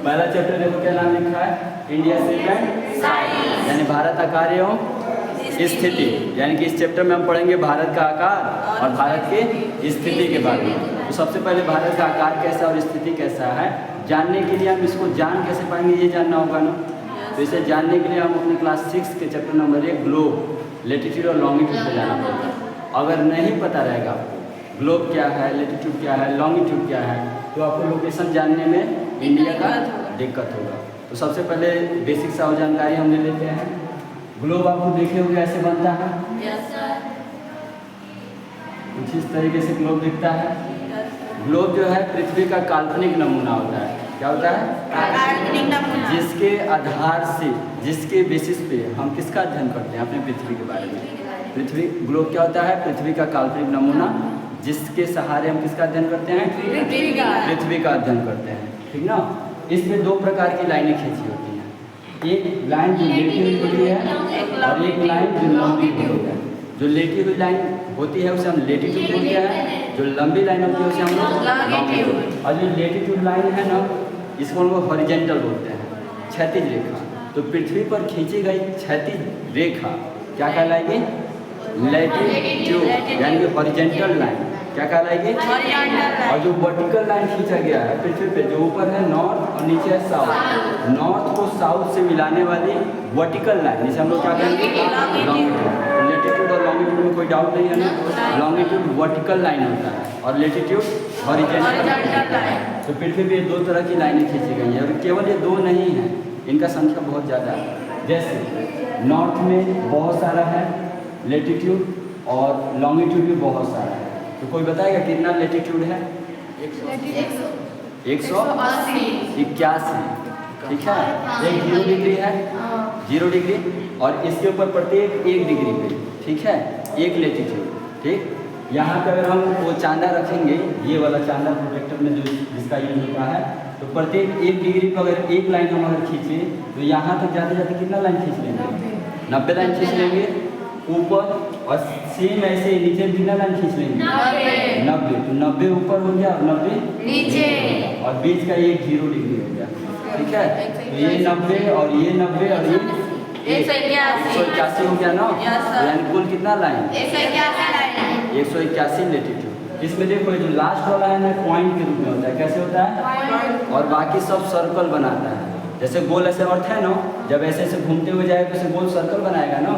पहला चैप्टर देखो क्या नाम लिखा है, इंडिया शेप एंड साइज, यानी भारत आकार एवं स्थिति। यानी कि इस चैप्टर में हम पढ़ेंगे भारत का आकार और भारत के स्थिति के बारे में। तो सबसे पहले भारत का आकार कैसा और स्थिति कैसा है जानने के लिए हम इसको जान कैसे पाएंगे, ये जानना होगा ना। तो इसे जानने के लिए हम अपने क्लास 6 के चैप्टर नंबर 1 ग्लोब लेटीट्यूड और लॉन्गिट्यूड पे जाना पड़ेगा। अगर नहीं पता रहेगा आपको ग्लोब क्या है, लेटीट्यूड क्या है, लॉन्गिट्यूड क्या है, तो आपको लोकेशन जानने में इंडिया का दिक्कत होगा। तो सबसे पहले बेसिक सा जानकारी हम ले लेते हैं। ग्लोब आपको देखे होंगे ऐसे बनता है, कुछ इस तरीके से ग्लोब दिखता है। ग्लोब जो है पृथ्वी का काल्पनिक नमूना होता है। क्या होता है? काल्पनिक नमूना, जिसके आधार से, जिसके बेसिस पे हम किसका अध्ययन करते हैं, अपने पृथ्वी के बारे में। पृथ्वी ग्लोब क्या होता है? पृथ्वी का काल्पनिक नमूना, जिसके सहारे हम किसका अध्ययन करते हैं? पृथ्वी का अध्ययन करते हैं, ठीक ना। इसमें दो प्रकार की लाइनें खींची होती हैं, एक लाइन जो लेटी हुई होती है और एक लाइन जो लंबी होती है। जो लेटी हुई लाइन होती है उसे हम लेटीट्यूड बोलते हैं, जो लंबी लाइन होती है उसे हम लोग लॉन्गिट्यूड। और जो लेटीट्यूड लाइन है ना, इसको हम लोग हॉरिजॉन्टल बोलते हैं, क्षैतिज रेखा। तो पृथ्वी पर खींची गई क्षैतिज रेखा क्या कहलाएगी? लैटिट्यूड, यानी कि हॉरिजॉन्टल लाइन क्या कहलाएगी? और जो वर्टिकल लाइन खींचा गया है पृथ्वी पे, जो ऊपर है नॉर्थ और नीचे है साउथ, नॉर्थ को साउथ से मिलाने वाली वर्टिकल लाइन, जिसे हम लोग क्या कहेंगे? लॉन्गिट्यूड। लेटीट्यूड और लॉन्गिट्यूड में कोई डाउट नहीं है ना। लॉन्गिट्यूड वर्टिकल लाइन होता है और लेटीट्यूड हॉरिजॉन्टल लाइन। तो पृथ्वी पे दो तरह की लाइनें खींची गई हैं और केवल ये दो नहीं है, इनका संख्या बहुत ज़्यादा है। जैसे नॉर्थ में बहुत सारा है लेटीट्यूड और लॉन्गिट्यूड भी बहुत सारा है। तो कोई बताएगा कितना लेटीट्यूड है? 181, ठीक है। एक 0 डिग्री है, 0 डिग्री, और इसके ऊपर प्रत्येक 1 डिग्री पे, ठीक है, एक लेटीट्यूड, ठीक। यहाँ पे अगर हम वो चांदा रखेंगे, ये वाला चांदा प्रोजेक्टर में जो जिसका यूज होता है, तो प्रत्येक 1 डिग्री पर अगर एक लाइन हम अगर खींचे तो यहाँ तक जाते जाते कितना लाइन खींच लेंगे? 90 लाइन खींच लेंगे ऊपर, और सेम ऐसे नीचे कितना लाइन खींच लेंगे? 90। तो 90 ऊपर हो गया और 90 नीचे, और बीच का एक 0 डिग्री हो गया, ठीक है। तो ये 90 और ये 90 और ये 181 हो गया ना। यानी कुल कितना लाइन? 181 लेटीट्यूड। इसमें देखो जो लास्ट वाला है ना, पॉइंट के रूप में होता है। कैसे होता है? और बाकी सब सर्कल बनाता है। जैसे गोल ऐसे अर्थ है ना, जब ऐसे ऐसे घूमते हुए जाएगा तो ऐसे गोल सर्कल बनाएगा ना।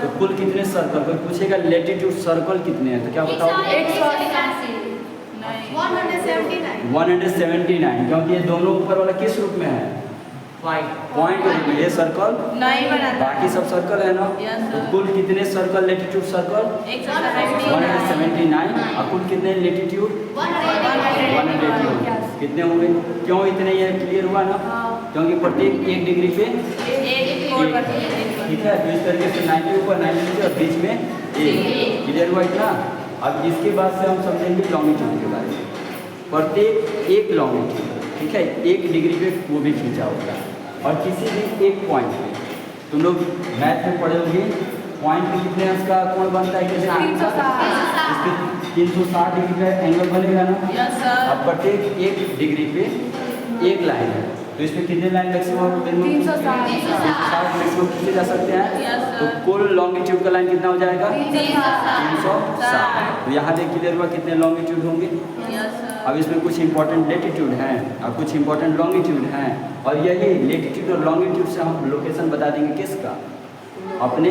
तो कुल कितने सर्कल? कोई पूछेगा लेटीट्यूड सर्कल कितने हैं, तो क्या बताओ? 179, क्योंकि ये दोनों ऊपर वाला किस रूप में है? पॉइंट के रूप में। ये सर्कल नहीं बना, बाकी सब सर्कल है ना। तो कुल कितने सर्कल लेटीट्यूड सर्कल? 179। और कुल कितने लेटीट्यूड? 180। कितने हुए? क्यों इतने? ये क्लियर हुआ ना, क्योंकि प्रत्येक 1 डिग्री पे ठीक है। तो इस तरीके से 90 ऊपर 90 नीचे और बीच में 1। क्लियर हुआ इतना। अब इसके बाद से हम समझेंगे लॉन्गिट्यूड के बारे में। प्रत्येक 1 लॉन्गिट्यूड, ठीक है, 1 डिग्री पे वो भी खींचा होगा। और किसी भी एक पॉइंट पे तुम लोग मैथ में पढ़े होंगे, पॉइंट पे कितने अंश का कोण बनता है? कैसे? 360 डिग्री का एंगल बनेगा ना। अब प्रत्येक 1 डिग्री पे 1 लाइन है, तो इसमें कितने लाइन मैक्सिमम 360 मैक्सिमम खींचे जा सकते हैं। तो कुल लॉन्गिट्यूड का लाइन कितना हो जाएगा? 360। तो यहाँ देख क्लियर हुआ कितने लॉन्गिट्यूड होंगे। अब इसमें कुछ इंपॉर्टेंट लेटीट्यूड हैं और कुछ इंपॉर्टेंट लॉन्गिट्यूड हैं, और यही लेटीट्यूड और लॉन्गिट्यूड से हम लोकेशन बता देंगे किसका? अपने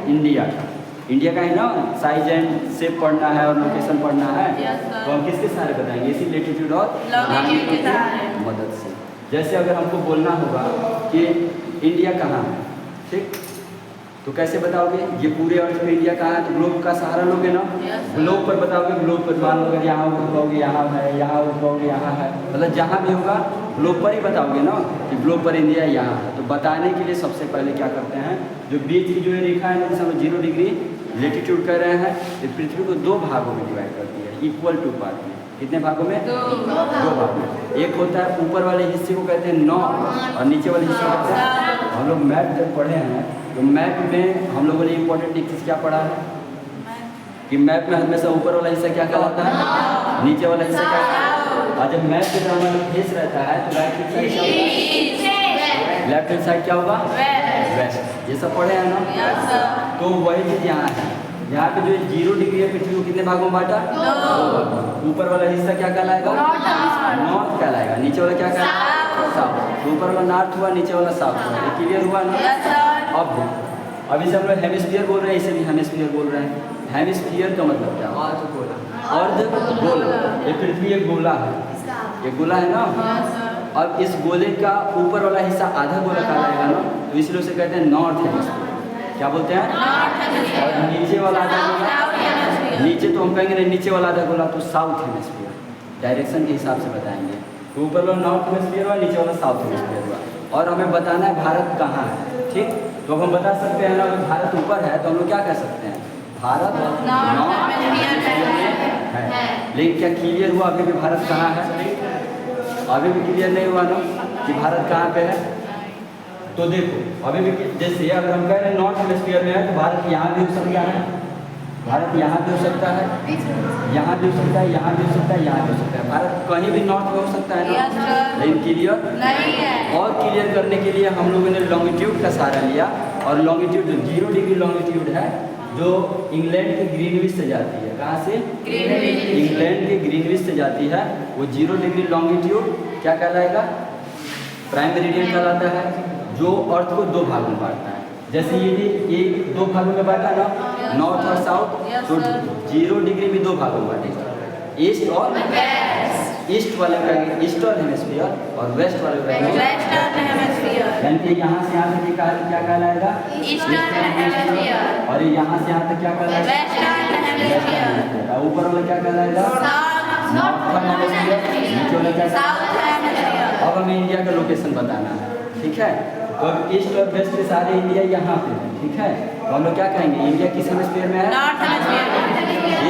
इंडिया का। इंडिया का है ना, साइज एंड शेप पढ़ना है और लोकेशन पढ़ना है। तो हम किसके सहारे बताएंगे? इसी लेटीट्यूड और लॉन्गिट्यूड की मदद से। जैसे अगर हमको बोलना होगा कि इंडिया कहाँ है, ठीक, तो कैसे बताओगे? ये पूरे अर्थ में इंडिया कहाँ है, तो ग्लोब का सहारा लोगे ना। ग्लोब पर बताओगे, ग्लोब पर मान लो अगर यहाँ उठवाओगे यहाँ है, यहाँ उठवाओगे यहाँ है, मतलब जहाँ भी होगा ग्लोब पर ही बताओगे ना कि ग्लोब पर इंडिया यहाँ है। तो बताने के लिए सबसे पहले क्या करते हैं, जो बीच की जो रेखा है ना, जैसे हम 0 डिग्री लेटीट्यूड कर रहे हैं, ये पृथ्वी को 2 भागों में डिवाइड करती है, इक्वल टू पार्ट में। कितने भागों में? 2 भाग में। एक होता है ऊपर वाले हिस्से को कहते हैं नॉर्थ और नीचे वाले हिस्से को कहते हैं। हम लोग मैप जब पढ़े हैं तो मैप में हम लोगों ने इंपॉर्टेंट एक चीज़ क्या पढ़ा है कि मैप में हमेशा ऊपर वाला हिस्सा क्या कहलाता है, नीचे वाला हिस्सा क्या, और जब मैप के तरह हमारा फेस रहता है तो राइट हैंड साइड क्या होगा, लेफ्ट हैंड साइड क्या होगा, वेस्ट। ये सब पढ़े हैं ना। तो वही चीज़ यहाँ है। यहाँ पे जो 0 डिग्री है पृथ्वी को कितने भागों में बांटा, 2। ऊपर वाला हिस्सा क्या कहलाएगा, नॉर्थ कहलाएगा। नीचे वाला क्या कहलाएगा, साउथ। ऊपर वाला नॉर्थ हुआ, नीचे वाला साउथ हुआ। ये क्लियर हुआ ना। अब इसे हम लोग हेमिस्फीयर बोल रहे हैं, इसे भी हेमिस्फीयर बोल रहे हैं। हेमिस्फीयर का मतलब क्या है, अर्ध गोला। ये पृथ्वी एक गोला है, ये गोला है ना। अब इस गोले का ऊपर वाला हिस्सा आधा गोला कहलाएगा ना, तो इसलिए उसे कहते हैं नॉर्थ हेमिस्फीयर। क्या बोलते हैं, और नीचे वाला आधा गोला, नीचे तो हम कहेंगे नहीं, नीचे वाला आधा गोला तो साउथ हेमिस्फीयर। डायरेक्शन के हिसाब से बताएंगे। तो ऊपर वाला नॉर्थ हेमिस्फीयर हुआ, नीचे वाला साउथ हेमिस्फीयर हुआ। और हमें बताना है भारत कहाँ है, ठीक। तो हम बता सकते हैं ना, अगर भारत ऊपर है तो हम लोग क्या कह सकते हैं, भारत नॉर्थ हेमिस्फीयर में है। लेकिन क्या क्लियर हुआ अभी भी भारत कहाँ है, अभी भी क्लियर नहीं हुआ ना कि भारत कहाँ पे है। तो देखो अभी भी जैसे अगर हम कह रहे हैं नॉर्थ हेमिस्फीयर में है तो भारत यहाँ भी हो सकता है, भारत यहाँ भी हो सकता है, यहाँ भी हो सकता है, यहाँ भी हो सकता है, यहाँ भी हो सकता है। भारत कहीं भी नॉर्थ में हो सकता है ना, लेकिन क्लियर नहीं है। और क्लियर करने के लिए हम लोगों ने लॉन्गिट्यूड का सहारा लिया। और लॉन्गिट्यूड जो 0 डिग्री लॉन्गिट्यूड है, जो इंग्लैंड के ग्रीनविच से जाती है, कहाँ से, इंग्लैंड के ग्रीनविच से जाती है, वो 0 डिग्री लॉन्गिट्यूड क्या कहलाएगा, प्राइम मेरिडियन कहलाता है, जो अर्थ को 2 भागों में बांटता है। जैसे ये 2 भागों में बांटा ना, नॉर्थ और साउथ, तो 0 डिग्री में 2 भागों में बांटेगा, ईस्ट और वेस्ट। ईस्ट वाले का ईस्टर्न हेमिस्फीयर और वेस्ट वाले का वेस्टर्न हेमिस्फीयर। यानी कि यहाँ से यहाँ तक क्या कहलाएगा, ईस्टर्न हेमिस्फीयर। और यहाँ से यहाँ तक क्या कहलाएगा, वेस्टर्न हेमिस्फीयर। और ऊपर वाला क्या कहलाएगा, नॉर्थर्न हेमिस्फीयर। नीचे वाला क्या, साउथ हेमिस्फीयर। अब हमें इंडिया का लोकेशन बताना है, ठीक है। तो अब ईस्ट और वेस्ट के सारे इंडिया यहाँ पे है, ठीक है। तो हम लोग क्या कहेंगे, इंडिया किस हेमिस्फीयर में है, नॉर्थ हेमिस्फीयर,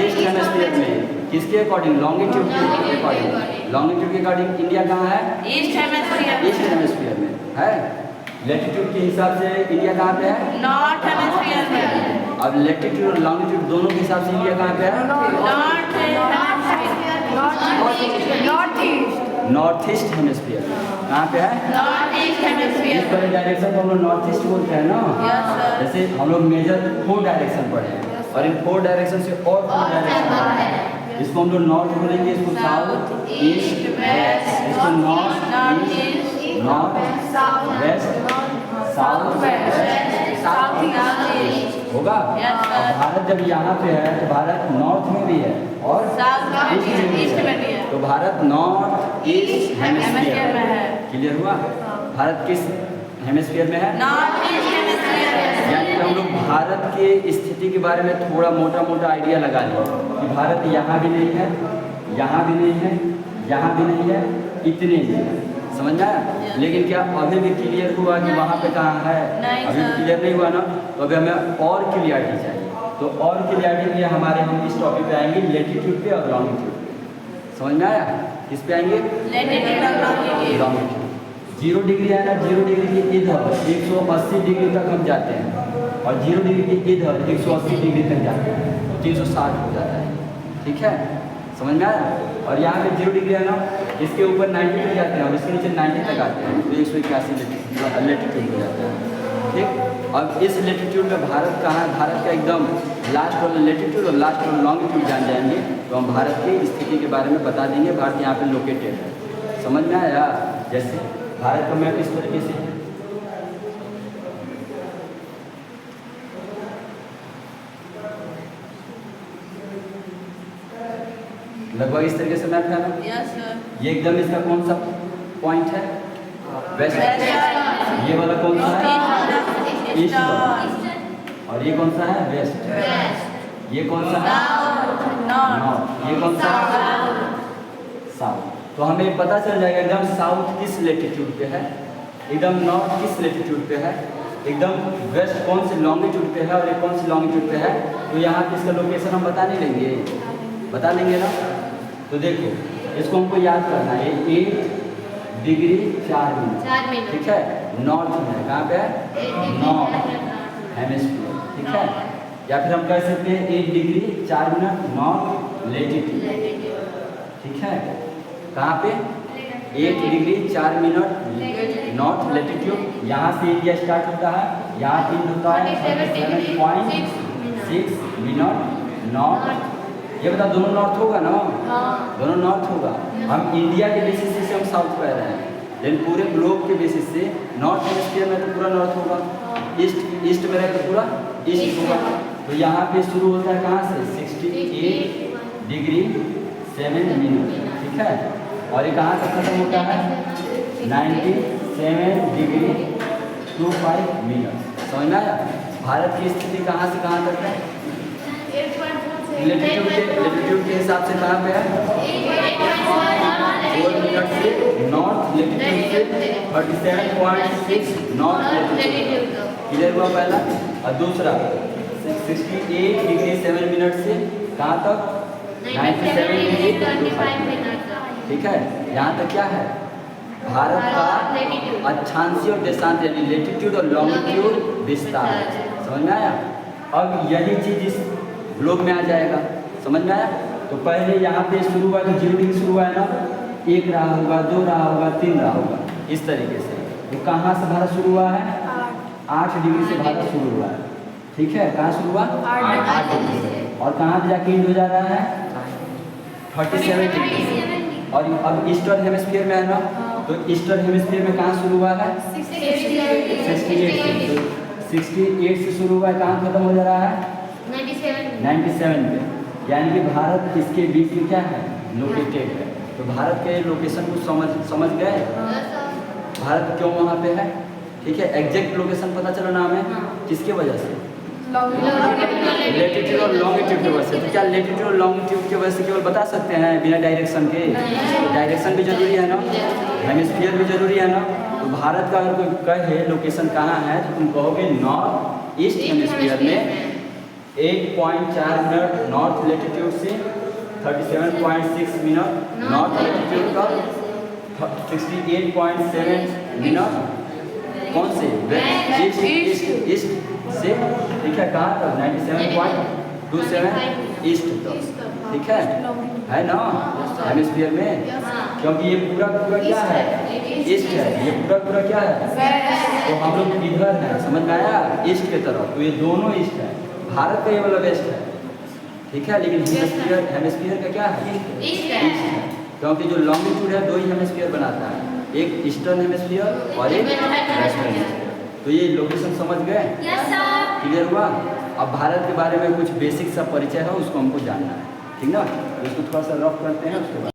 ईस्ट हेमिस्फीयर में। किसके अकॉर्डिंग, लॉन्गिट्यूड के अकॉर्डिंग। लॉन्गिट्यूड के अकॉर्डिंग इंडिया कहाँ है, ईस्ट हेमिस्फीयर, ईस्ट हेमिस्फीयर में है। लैटिट्यूड के हिसाब से इंडिया कहाँ पे है, नॉर्थ हेमिस्फीयर में। अब लैटिट्यूड और लॉन्गिट्यूड दोनों के हिसाब से इंडिया कहाँ पे है, नॉर्थ ईस्ट हेमिस्फीयर। कहाँ पे है, नॉर्थ ईस्ट हेमिस्फीयर। इस वाले डायरेक्शन को हम लोग नॉर्थ ईस्ट बोलते हैं ना। जैसे हम लोग मेजर 4 डायरेक्शन पढ़े हैं, और इन 4 डायरेक्शन से और 4 डायरेक्शन पढ़े हैं। इसको हम लोग नॉर्थ बोलेंगे, इसको साउथ, ईस्ट, वेस्ट। इसको north east, north west, south south east होगा। अब भारत जब यहाँ पे है तो भारत नॉर्थ में भी है और ईस्ट में भी है। तो भारत नॉर्थ ईस्ट हेमिस्फीयर में है। क्लियर हुआ, भारत किस हेमिस्फीयर में है, नॉर्थ ईस्ट हेमिस्फीयर में। यानी कि हम लोग भारत के स्थिति के बारे में थोड़ा मोटा मोटा आइडिया लगा लिया कि भारत यहाँ भी नहीं है, यहाँ भी नहीं है, यहाँ भी नहीं है, इतने ही है। समझ आया। लेकिन क्या अभी भी क्लियर हुआ कि वहाँ पे कहाँ है, अभी भी क्लियर नहीं हुआ ना। तो अभी हमें और क्लियरिटी चाहिए। तो और क्लियरिटी के लिए हमारे हम इस टॉपिक पे आएंगे, लेटीट्यूड पे और लॉन्गिट्यूड पे। समझ में आया, किस पे आएंगे, लेटीट्यूड और लॉन्गिट्यूड। 0 डिग्री है ना, 0 डिग्री के इधर 180 डिग्री तक हम जाते हैं, और 0 डिग्री के इधर 180 डिग्री तक जाते हैं, 360 हो जाता है। ठीक है, समझ में आया। और यहाँ पे 0 डिग्री है ना, इसके ऊपर 90 तक जाते हैं और इसके नीचे 90 तक आते हैं, तो 181 लेटीट्यूड हो जाता है। ठीक, अब इस लेटीट्यूड में भारत कहाँ है, भारत का एकदम लास्ट वाला लेटीट्यूड और लास्ट वाला लॉन्गिट्यूड जान जाएंगे तो हम भारत की स्थिति के बारे में बता देंगे। भारत यहाँ पे लोकेटेड है। समझ में आया। जैसे भारत का मैप इस तरीके से, लगभग इस तरीके से मैप है ना। Yes sir. ये एकदम इसका कौन सा पॉइंट है, वेस्ट। ये वाला कौन सा है, ईस्ट। और ये कौन सा है, वेस्ट। ये कौन सा है, नॉर्थ। ये कौन सा है, साउथ। तो हमें पता चल जाएगा एकदम साउथ किस लेटीट्यूड पे है, एकदम नॉर्थ किस लेटीट्यूड पे है, एकदम वेस्ट कौन से लॉन्गिट्यूड पे है और ये कौन सी लॉन्गिट्यूड पे है। तो यहाँ पे इसका लोकेशन हम बता नहीं लेंगे, बता लेंगे ना। तो देखो इसको हमको याद करना है, 8 डिग्री 4 मिनट। ठीक है, नॉर्थ में है, कहाँ पे है, नॉर्थ हेमिस्फीयर। ठीक है, या फिर हम कह सकते हैं 8 डिग्री 4 मिनट नॉर्थ लेटीट्यूड। ठीक है, कहाँ पे 8 डिग्री 4 मिनट नॉर्थ लेटीट्यूड। यहाँ से इंडिया स्टार्ट होता है, यहाँ पिन होता है 37.6 मिनट नॉर्थ। ये बता दोनों नॉर्थ होगा ना? दोनों नॉर्थ होगा। हम इंडिया के बेसिस से हम साउथ कह रहे हैं, लेकिन पूरे ग्लोब के बेसिस से नॉर्थ हेमिस्फीयर में तो पूरा नॉर्थ होगा, ईस्ट में रहेगा तो पूरा ईस्ट होगा। तो यहाँ पे शुरू होता है कहाँ से 68 डिग्री 7 मिनट, ठीक है। और ये कहाँ तक खत्म होता है 97 डिग्री 25 मिनट। समझ में आया? भारत की स्थिति कहाँ से कहाँ तक है? लेटीट्यूड के हिसाब से कहाँ पे है 4 मिनट से नॉर्थ लेटीट्यूड से 37.6 नॉर्थ लेटीट्यूड। क्लियर हुआ पहला? और दूसरा 68 डिग्री 7 मिनट से कहाँ तक 97 डिग्री 25 मिनट, ठीक है। यहाँ तक क्या है भारत का अक्षांशीय और देशांत यानी लेटीट्यूड और लॉन्गिट्यूड विस्तार। समझ में आया? अब यही चीज इस ग्लोब में आ जाएगा। समझ में आया? तो पहले यहाँ पे शुरू हुआ तो 0 डिग्री शुरू हुआ है ना, 1 रहा होगा, 2 रहा होगा, 3 रहा होगा, इस तरीके से। तो कहाँ से भारत शुरू हुआ है 8 डिग्री से भारत शुरू हुआ है, ठीक है। कहाँ शुरू हुआ 8 डिग्री से, और कहाँ पे जाके एंड हो जा रहा है 37 डिग्री। और अब ईस्टर्न हेमिस्फीयर में है ना, तो ईस्टर्न हेमिस्फीयर में कहाँ शुरू हुआ है 68 से शुरू हुआ है, कहाँ खत्म हो जा रहा है 97 पे। यानी कि भारत इसके बीच में क्या है लोकेटेड है। तो भारत के लोकेशन को समझ गए भारत क्यों वहाँ पे है, ठीक है। एग्जैक्ट लोकेशन पता चला नाम है किसके वजह से लेटीट्यूड और लॉन्गिट्यूड की वजह से। तो क्या लेटीट्यूड और लॉन्गिट्यूड की वजह से केवल बता सकते हैं बिना डायरेक्शन के? डायरेक्शन भी जरूरी है ना, हेमिस्फीयर भी जरूरी है ना। तो भारत का अगर कोई कहे लोकेशन कहाँ है तो तुम कहोगे नॉर्थ ईस्ट हेमिस्फीयर में 8.4 मिनट नॉर्थ लेटीट्यूड से 37.6 मिनट नॉर्थ लेटीट्यूड का 68.7 मिनट कौन से ईस्ट से, ठीक है। कहाँ तक 97.27 ईस्ट तक, ठीक है ना हेमिस्फीयर में। क्योंकि ये पूरा क्या है ईस्ट है, ये पूरा क्या है तो हम लोग इधर है। समझ में आया? ईस्ट के तरफ, तो ये दोनों ईस्ट है। भारत का ये वाला वेस्ट है, ठीक है। लेकिन हेमिस्फीयर का क्या है ईस्ट है, क्योंकि जो लॉन्गिट्यूड है 2 ही हेमिस्फीयर बनाता है, एक ईस्टर्न हेमिस्फीयर और एक वेस्टर्न हेमिस्फीयर। तो ये लोकेशन समझ गए? क्लियर हुआ? अब भारत के बारे में कुछ बेसिक सा परिचय है, उसको हमको जानना है, ठीक ना। तो इसको थोड़ा सा रफ करते हैं उसके बाद।